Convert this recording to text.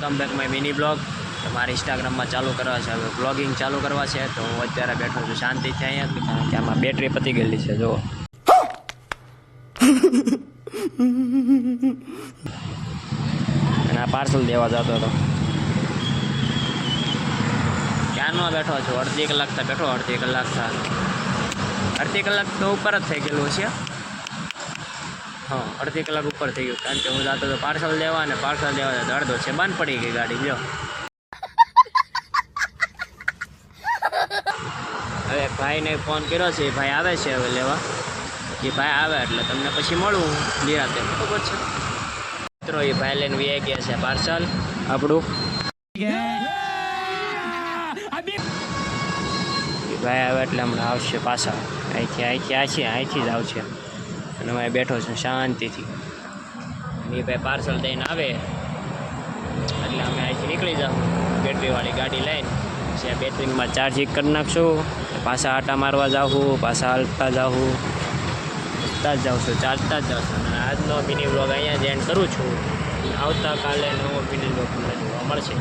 Come back my mini blog. મારે ઇન્સ્ટાગ્રામમાં ચાલુ કરવા છે, હવે બ્લોગિંગ ચાલુ કરવા છે. તો હું અત્યારે બેઠો છું શાંતિથી અહીંયા, કારણ કે આમાં બેટરી પતી ગયેલી છે. જુઓ અને આ પાર્સલ દેવા જતો હતો. ક્યાંનો બેઠો છું, અડધી કલાકથી બેઠો. અડધી કલાક તો ઉપર જ થઈ ગયેલું છે. હા, અડધી કલાક ઉપર થઈ ગયું, કારણ કે હું જતો હતો પાર્સલ દેવા, અને પાર્સલ દેવા જતો અડધો છે બંધ પડી ગઈ ગાડી. જો હવે ભાઈને ફોન કર્યો છે, ભાઈ આવે છે હવે લેવા. એ ભાઈ આવે એટલે તમને પછી મળું નિરાંતે, ખબર છે મિત્રો. એ ભાઈ લઈને વી ગયા છે પાર્સલ આપણું. એ ભાઈ આવે એટલે હમણાં આવશે પાછા. અહીંથી જ આવશે. અને હું બેઠો છું શાંતિથી. એ ભાઈ પાર્સલ દઈને આવે એટલે અમે અહીંથી નીકળી જાઉં બેટરીવાળી ગાડી લઈને. પછી બેટરીમાં ચાર્જિંગ કરી નાખશું, પાછા આટા મારવા જાઉં, પાછા હાલતા જાઉં છું, ચાલતા જ જાઉં છું. અને આજનો મિની બ્લોગ અહીંયા જ એન્ડ કરું છું. આવતા કાલે નવો મિની બ્લોગ જોવા મળશે.